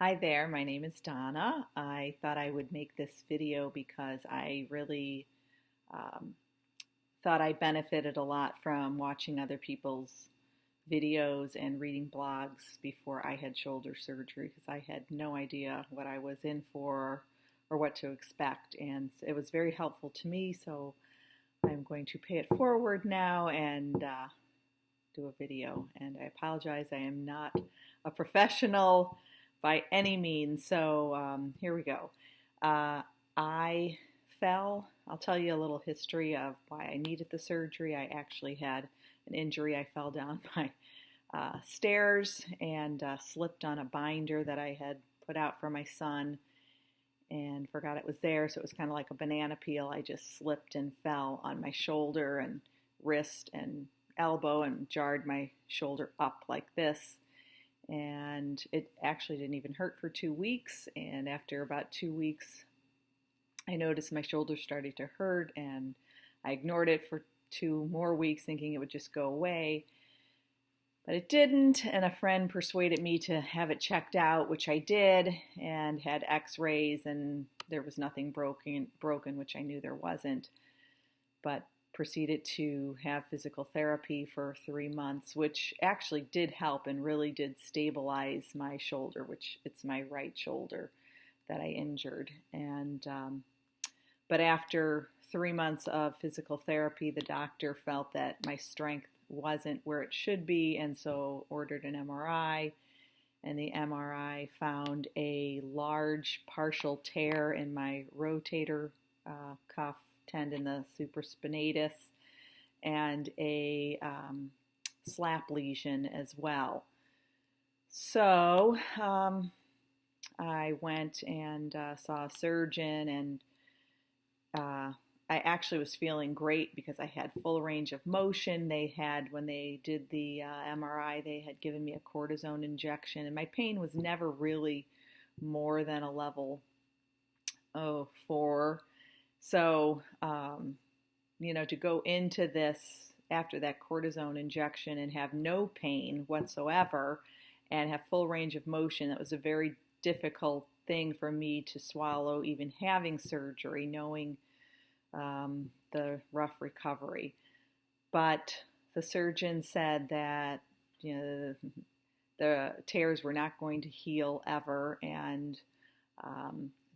Hi there, my name is Donna. I thought I would make this video because I really um, thought I benefited a lot from watching other people's videos and reading blogs before I had shoulder surgery because I had no idea what I was in for or what to expect. And it was very helpful to me, so I'm going to pay it forward now and do a video. And I apologize, I am not a professional by any means. So here we go. I fell. I'll tell you a little history of why I needed the surgery. I actually had an injury. I fell down my stairs and slipped on a binder that I had put out for my son and forgot it was there. So it was kind of like a banana peel. I just slipped and fell on my shoulder and wrist and elbow and jarred my shoulder up like this. And it actually didn't even hurt for 2 weeks. And after about 2 weeks, I noticed my shoulder started to hurt, and I ignored it for 2 more weeks thinking it would just go away. But it didn't, and a friend persuaded me to have it checked out, which I did, and had x-rays, and there was nothing broken, which I knew there wasn't. But proceeded to have physical therapy for 3 months, which actually did help and really did stabilize my shoulder, which it's my right shoulder that I injured. And but after 3 months of physical therapy, the doctor felt that my strength wasn't where it should be, and so ordered an MRI. And the MRI found a large partial tear in my rotator cuff tendon, the supraspinatus, and a slap lesion as well. So I went and saw a surgeon, and I actually was feeling great because I had full range of motion. They had, when they did the MRI, they had given me a cortisone injection, and my pain was never really more than a level 4. So, to go into this after that cortisone injection and have no pain whatsoever and have full range of motion, that was a very difficult thing for me to swallow, even having surgery, knowing the rough recovery. But the surgeon said that, the tears were not going to heal ever, and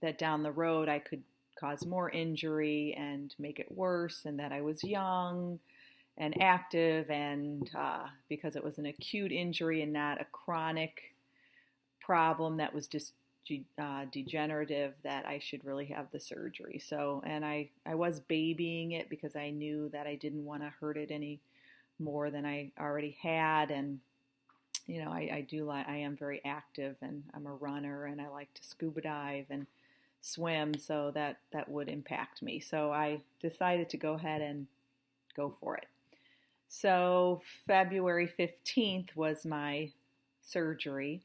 that down the road I could cause more injury and make it worse, and that I was young and active, and because it was an acute injury and not a chronic problem that was just degenerative, that I should really have the surgery. So, and I was babying it because I knew that I didn't want to hurt it any more than I already had. And I am very active, and I'm a runner, and I like to scuba dive and swim, so that would impact me. So I decided to go ahead and go for it. So February 15th was my surgery,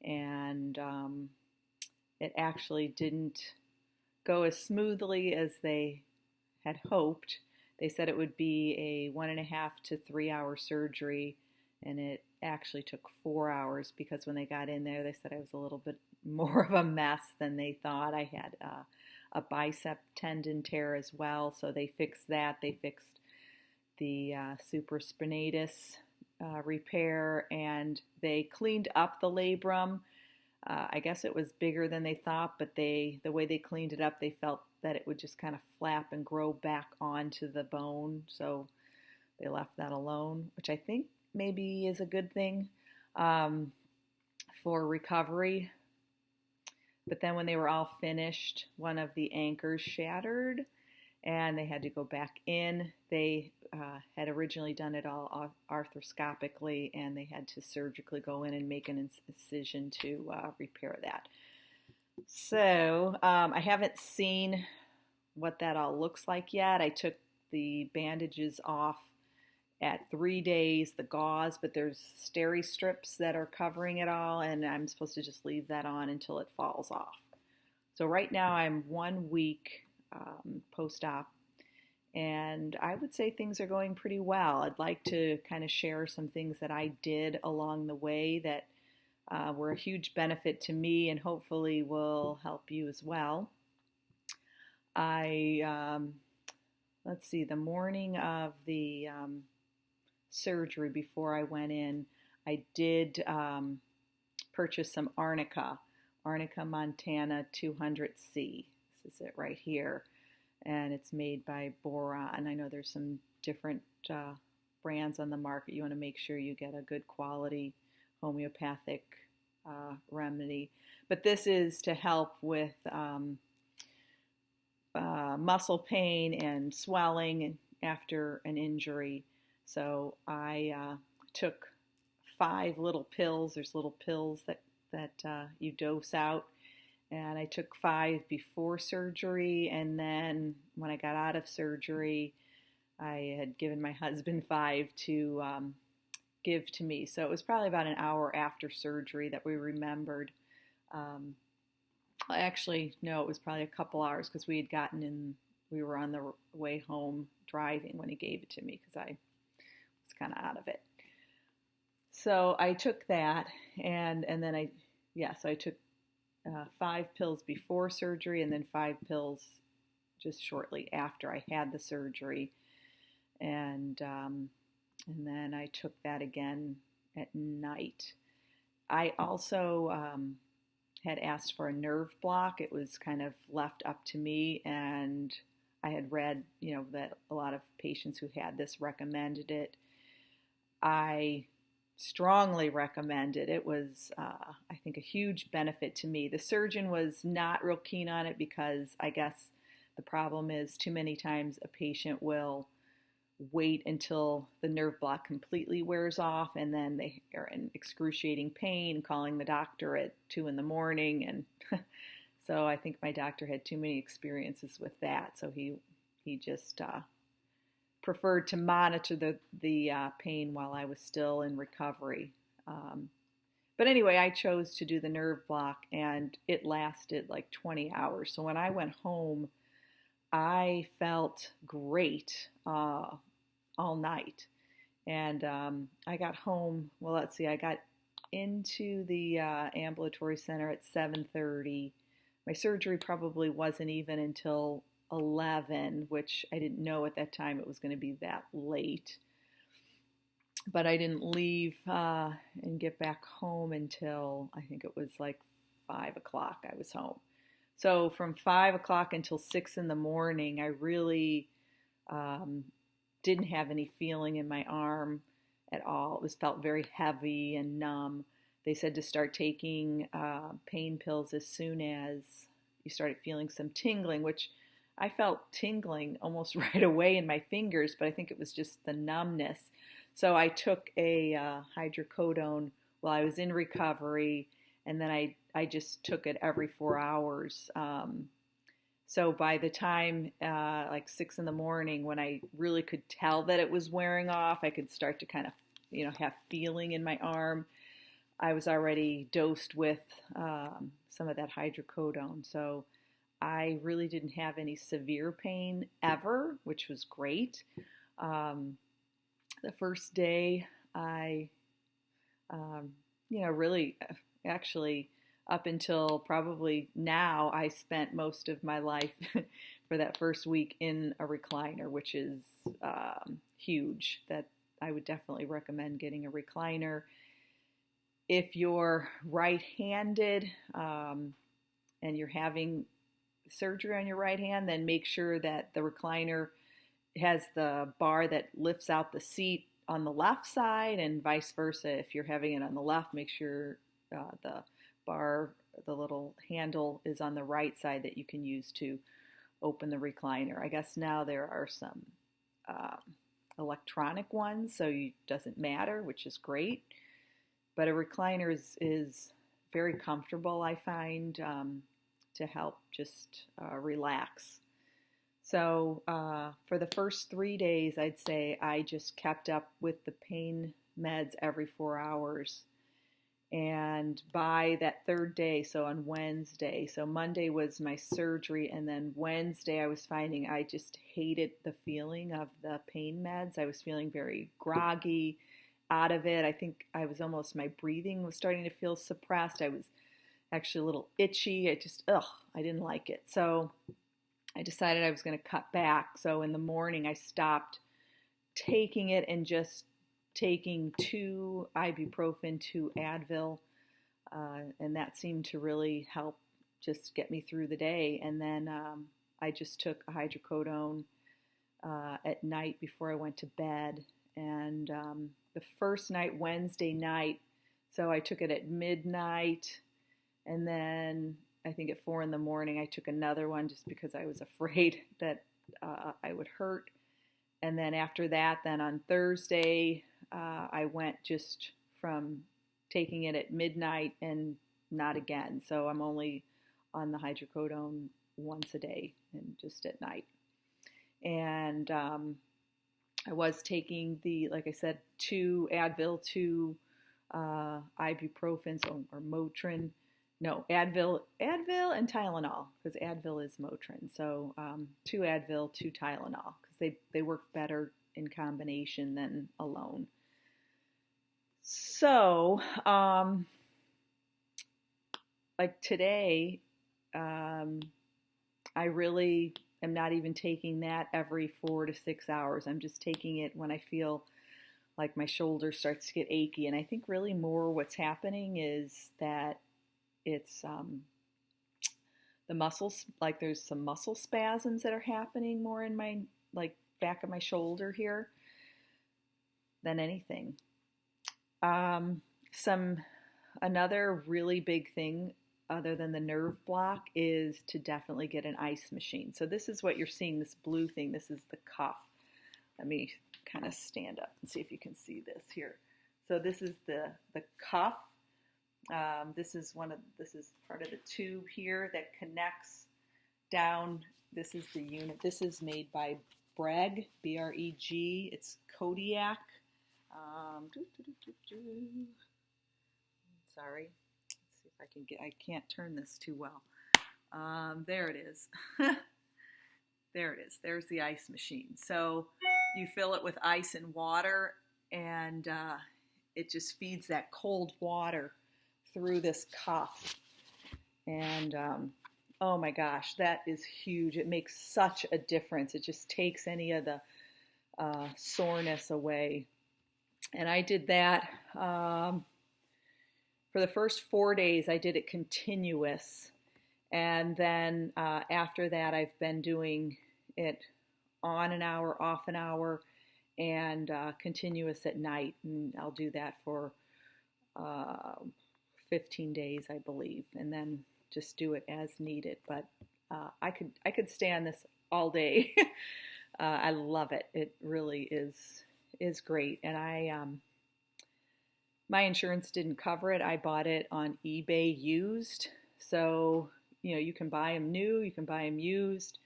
and it actually didn't go as smoothly as they had hoped. They said it would be a 1.5 to 3 hour surgery, and it actually took 4 hours because when they got in there, they said I was a little bit more of a mess than they thought. I had a bicep tendon tear as well, so they fixed that. They fixed the supraspinatus repair, and they cleaned up the labrum. I guess it was bigger than they thought, but the way they cleaned it up, they felt that it would just kind of flap and grow back onto the bone, so they left that alone, which I think maybe is a good thing for recovery. But then when they were all finished, one of the anchors shattered, and they had to go back in. They had originally done it all arthroscopically, and they had to surgically go in and make an incision to repair that. So I haven't seen what that all looks like yet. I took the bandages off at 3 days, the gauze, but there's steri strips that are covering it all, and I'm supposed to just leave that on until it falls off. So right now I'm 1 week post-op, and I would say things are going pretty well. I'd like to kind of share some things that I did along the way that were a huge benefit to me and hopefully will help you as well. Let's see, the morning of the surgery before I went in, I did purchase some Arnica Montana 200C. This is it right here. And it's made by Boron. I know there's some different brands on the market. You want to make sure you get a good quality homeopathic remedy. But this is to help with muscle pain and swelling after an injury. So I took 5 little pills. There's little pills that you dose out. And I took 5 before surgery, and then when I got out of surgery, I had given my husband 5 to give to me. So it was probably about an hour after surgery that we remembered. Actually, no, it was probably a couple hours because we were on the way home driving when he gave it to me because I was kind of out of it. So I took that, and then so I took 5 pills before surgery and then 5 pills just shortly after I had the surgery. And then I took that again at night. I also had asked for a nerve block. It was kind of left up to me, and I had read, that a lot of patients who had this recommended it. I strongly recommend it. It was, I think, a huge benefit to me. The surgeon was not real keen on it because I guess the problem is too many times a patient will wait until the nerve block completely wears off, and then they are in excruciating pain, calling the doctor at 2 in the morning. And so I think my doctor had too many experiences with that. So he just preferred to monitor the pain while I was still in recovery. But anyway, I chose to do the nerve block, and it lasted like 20 hours. So when I went home, I felt great all night. And I got home, I got into the ambulatory center at 7:30. My surgery probably wasn't even until 11, which I didn't know at that time it was going to be that late. But I didn't leave and get back home until I think it was like 5 o'clock I was home. So from 5 o'clock until 6 in the morning, I really didn't have any feeling in my arm at all. It felt very heavy and numb. They said to start taking pain pills as soon as you started feeling some tingling, which I felt tingling almost right away in my fingers, but I think it was just the numbness. So I took a hydrocodone while I was in recovery, and then I just took it every 4 hours. So by the time like 6 in the morning, when I really could tell that it was wearing off, I could start to kind of have feeling in my arm. I was already dosed with some of that hydrocodone. So I really didn't have any severe pain ever, which was great. The first day I, really actually up until probably now, I spent most of my life for that first week in a recliner, which is huge. That I would definitely recommend getting a recliner. If you're right-handed and you're having surgery on your right hand, then make sure that the recliner has the bar that lifts out the seat on the left side, and vice versa. If you're having it on the left, make sure the bar, the little handle, is on the right side that you can use to open the recliner. I guess now there are some electronic ones, so it doesn't matter, which is great. But a recliner is very comfortable, I find, to help just relax. So for the first 3 days, I'd say I just kept up with the pain meds every 4 hours. And by that third day, so on Wednesday, so Monday was my surgery, and then Wednesday I was finding I just hated the feeling of the pain meds. I was feeling very groggy, out of it. I think I was almost, my breathing was starting to feel suppressed. I was actually a little itchy. I didn't like it. So I decided I was going to cut back. So in the morning, I stopped taking it and just taking 2 ibuprofen, 2 Advil, and that seemed to really help just get me through the day. And then I just took a hydrocodone at night before I went to bed. And the first night, Wednesday night, so I took it at midnight, and then I think at 4 in the morning I took another one just because I was afraid that I would hurt. And then after that, then on Thursday, I went just from taking it at midnight and not again. So I'm only on the hydrocodone once a day and just at night. And I was taking like I said, 2 Advil, 2 ibuprofens or Motrin. No, Advil and Tylenol, because Advil is Motrin. So 2 Advil, 2 Tylenol, because they work better in combination than alone. So, like today, I really am not even taking that every 4 to 6 hours. I'm just taking it when I feel like my shoulder starts to get achy. And I think really more what's happening is that it's the muscles, like there's some muscle spasms that are happening more in my like back of my shoulder here than anything. Another really big thing other than the nerve block is to definitely get an ice machine. So this is what you're seeing, this blue thing. This is the cuff. Let me kind of stand up and see if you can see this here. So this is the cuff. This is part of the tube here that connects down. This is the unit. This is made by Breg, B-R-E-G. It's Kodiak. Sorry. Let's see if I can I can't turn this too well. There it is. There it is. There's the ice machine. So you fill it with ice and water, and it just feeds that cold water through this cuff. And oh my gosh, that is huge. It makes such a difference. It just takes any of the soreness away. And I did that for the first 4 days. I did it continuous. And then after that, I've been doing it on an hour, off an hour, and continuous at night. And I'll do that for 15 days, I believe, and then just do it as needed. But I could stay on this all day. I love it. It really is great. And my insurance didn't cover it. I bought it on eBay used. So, you can buy them new, you can buy them used.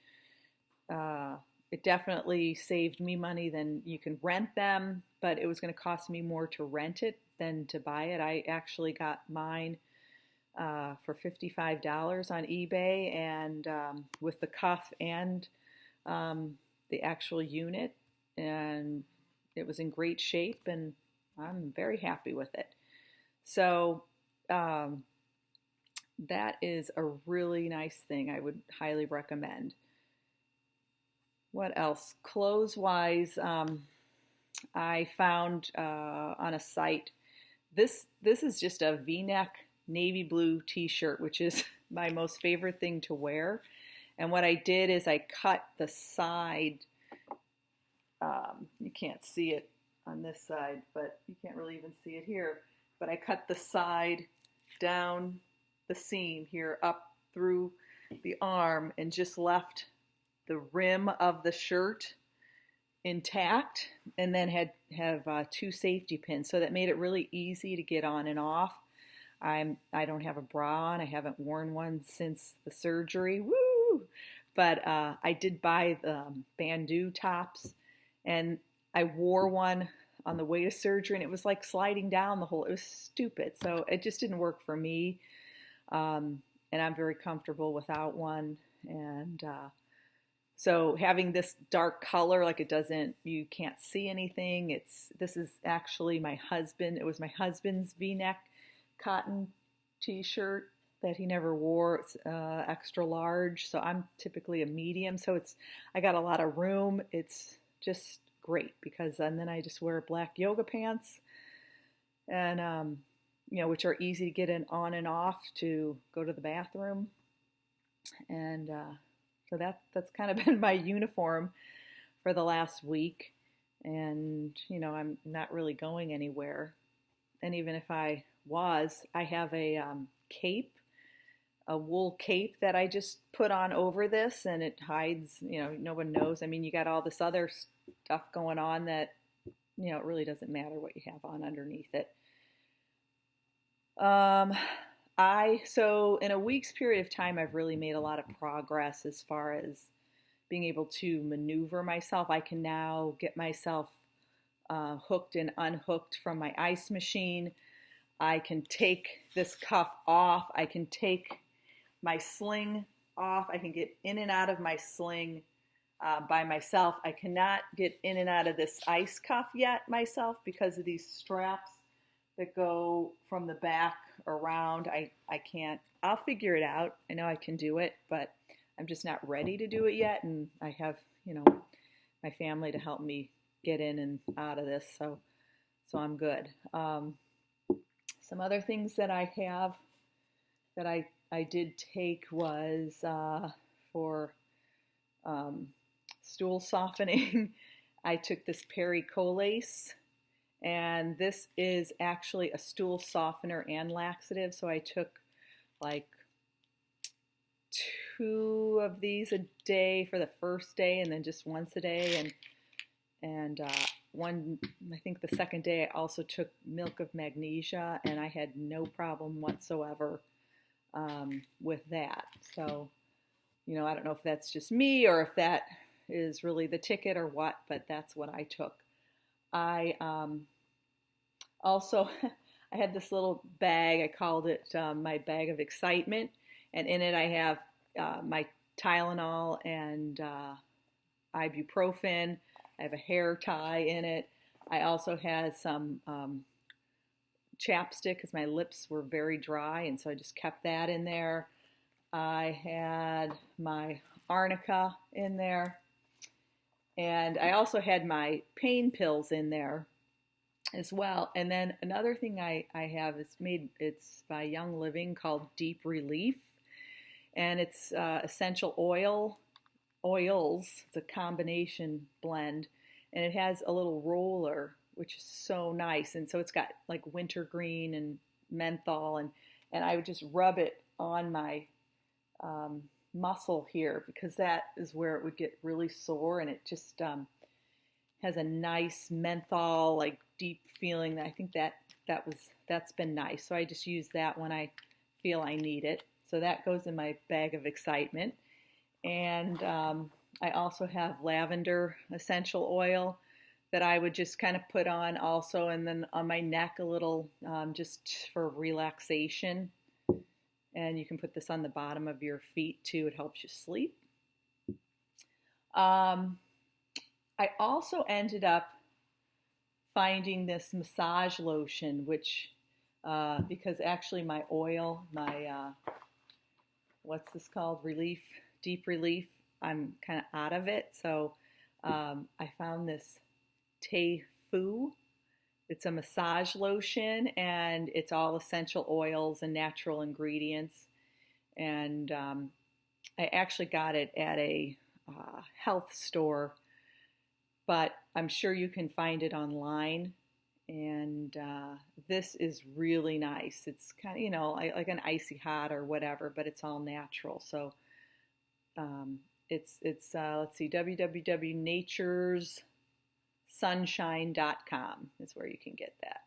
It definitely saved me money than you can rent them, but it was going to cost me more to rent it than to buy it. I actually got mine for $55 on eBay, and with the cuff and the actual unit, and it was in great shape, and I'm very happy with it. So that is a really nice thing. I would highly recommend. What else? Clothes-wise, I found on a site, this is just a V-neck navy blue t-shirt, which is my most favorite thing to wear. And what I did is I cut the side. You can't see it on this side, but you can't really even see it here. But I cut the side down the seam here up through the arm and just left the rim of the shirt intact, and then have 2 safety pins. So that made it really easy to get on and off. I don't have a bra on. I haven't worn one since the surgery. Woo! But I did buy the bandeau tops, and I wore one on the way to surgery, and it was like sliding down the whole. It was stupid. So it just didn't work for me. And I'm very comfortable without one. And So having this dark color, like you can't see anything. This is actually my husband. It was my husband's V-neck cotton t-shirt that he never wore. It's extra large, so I'm typically a medium. So I got a lot of room. It's just great and then I just wear black yoga pants and which are easy to get in on and off to go to the bathroom. And so that's kind of been my uniform for the last week. And I'm not really going anywhere. And even if I have a cape, a wool cape that I just put on over this, and it hides, no one knows. I mean, you got all this other stuff going on that, it really doesn't matter what you have on underneath it. So in a week's period of time, I've really made a lot of progress as far as being able to maneuver myself. I can now get myself hooked and unhooked from my ice machine. I can take this cuff off. I can take my sling off. I can get in and out of my sling by myself. I cannot get in and out of this ice cuff yet myself because of these straps that go from the back around. I can't. I'll figure it out. I know I can do it, but I'm just not ready to do it yet. And I have, my family to help me get in and out of this. So I'm good. Some other things that I have that I did take was for stool softening. I took this pericolace, and this is actually a stool softener and laxative. So I took like 2 of these a day for the first day, and then just once a day. And one, I think the second day, I also took milk of magnesia, and I had no problem whatsoever with that. So, I don't know if that's just me or if that is really the ticket or what, but that's what I took. I also, I had this little bag. I called it my bag of excitement, and in it I have my Tylenol and ibuprofen. I have a hair tie in it. I also had some chapstick because my lips were very dry, and so I just kept that in there. I had my arnica in there, and I also had my pain pills in there as well. And then another thing I have it's by Young Living, called Deep Relief, and it's essential oils. It's a combination blend, and it has a little roller, which is so nice. And so it's got like wintergreen and menthol, and I would just rub it on my muscle here, because that is where it would get really sore, and it just has a nice menthol, like deep feeling. That I think that's been nice. So I just use that when I feel I need it. So that goes in my bag of excitement. And I also have lavender essential oil that I would just kind of put on also, and then on my neck a little, just for relaxation. And you can put this on the bottom of your feet too. It helps you sleep. I also ended up finding this massage lotion, which, because actually my oil, what's this called? Deep Relief, I'm kind of out of it. So I found this Tay Fu. It's a massage lotion, and it's all essential oils and natural ingredients. And I actually got it at a health store, but I'm sure you can find it online. And this is really nice. It's kind of, like an icy hot or whatever, but it's all natural. So it's let's see, www.naturesunshine.com is where you can get that,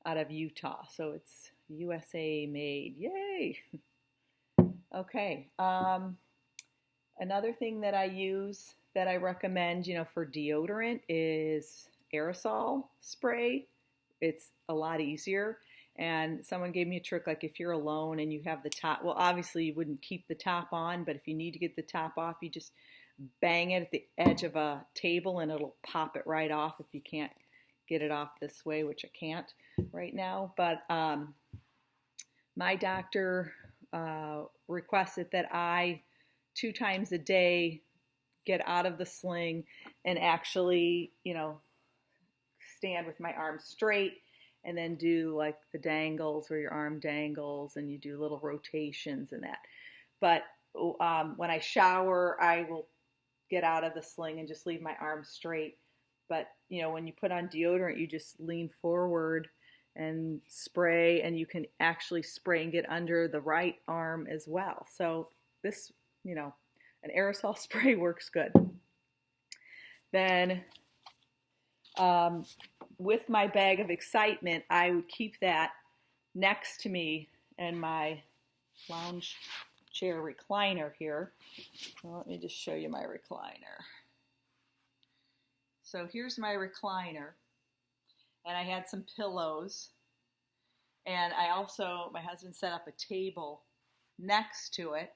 out of Utah. So it's USA made. Yay! Okay. Another thing that I use that I recommend, for deodorant is aerosol spray. It's a lot easier. And someone gave me a trick, like if you're alone and you have the top, well, obviously you wouldn't keep the top on, but if you need to get the top off, you just bang it at the edge of a table and it'll pop it right off if you can't get it off this way, which I can't right now. But my doctor requested that I 2 times a day get out of the sling and actually, stand with my arms straight and then do like the dangles where your arm dangles and you do little rotations and that. But when I shower, I will get out of the sling and just leave my arms straight. But, when you put on deodorant, you just lean forward and spray, and you can actually spray and get under the right arm as well. So this, an aerosol spray works good. Then with my bag of excitement, I would keep that next to me in my lounge chair recliner here. Well, let me just show you my recliner. So here's my recliner, and I had some pillows, and my husband set up a table next to it,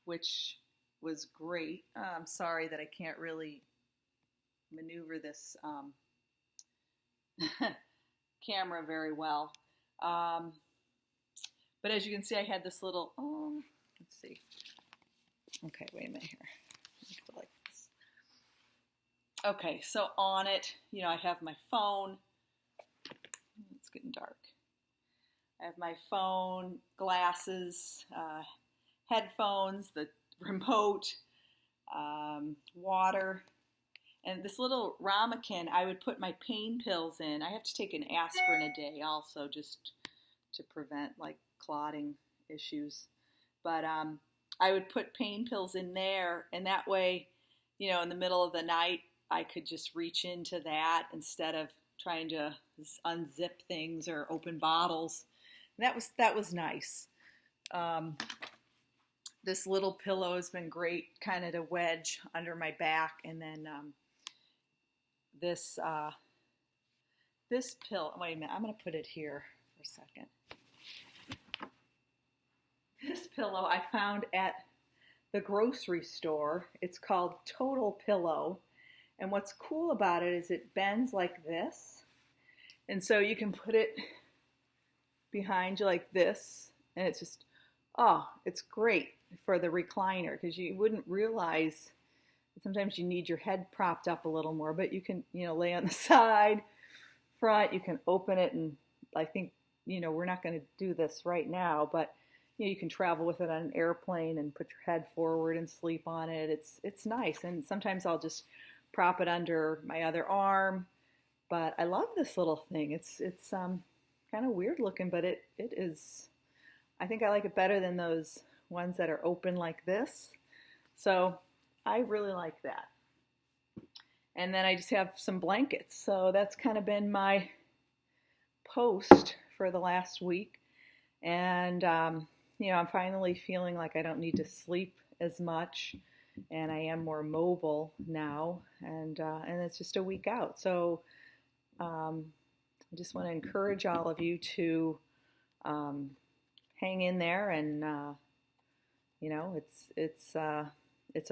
which was great. I'm sorry that I can't really maneuver this camera very well. But as you can see, I had this little, let's see. Okay, wait a minute here. Like this. Okay, so on it, I have my phone. It's getting dark. I have my phone, glasses, headphones, the remote, water, and this little ramekin I would put my pain pills in. I have to take an aspirin a day also just to prevent like clotting issues. But I would put pain pills in there, and that way, in the middle of the night, I could just reach into that instead of trying to unzip things or open bottles. And that was nice. This little pillow has been great kind of to wedge under my back. And then this pillow, wait a minute, I'm going to put it here for a second. This pillow I found at the grocery store. It's called Total Pillow. And what's cool about it is it bends like this. And so you can put it behind you like this. And it's just, it's great for the recliner because you wouldn't realize sometimes you need your head propped up a little more, but you can, lay on the side, front, you can open it. And I think, we're not going to do this right now, but you can travel with it on an airplane and put your head forward and sleep on it. It's nice. And sometimes I'll just prop it under my other arm, but I love this little thing. It's kind of weird looking, but it is, I think I like it better than those ones that are open like this. So I really like that. And then I just have some blankets. So that's kind of been my post for the last week. And, I'm finally feeling like I don't need to sleep as much, and I am more mobile now, and it's just a week out. So I just want to encourage all of you to hang in there, and it's a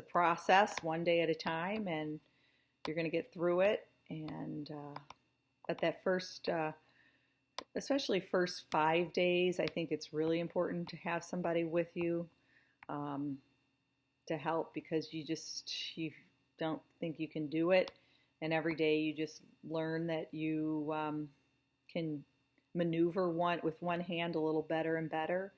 process, one day at a time, and you're going to get through it. And at that first especially first 5 days, I think it's really important to have somebody with you to help, because you don't think you can do it. And every day you just learn that you can maneuver with one hand a little better and better.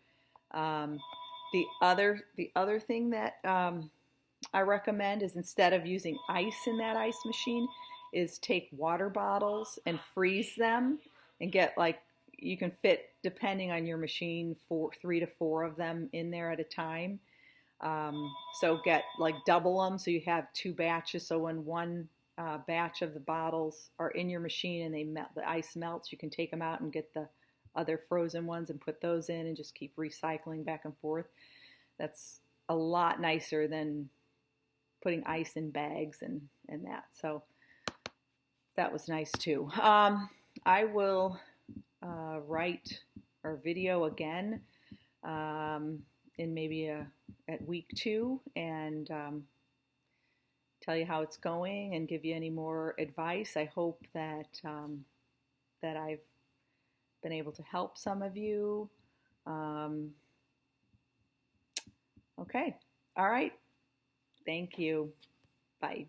The other thing that I recommend is, instead of using ice in that ice machine, is take water bottles and freeze them. And get, you can fit, depending on your machine, 3 to 4 of them in there at a time. So get double them, so you have 2 batches. So when one batch of the bottles are in your machine and the ice melts, you can take them out and get the other frozen ones and put those in, and just keep recycling back and forth. That's a lot nicer than putting ice in bags and that. So that was nice too. I will write our video again in maybe at week 2, and tell you how it's going and give you any more advice. I hope that that I've been able to help some of you. Okay. All right. Thank you. Bye.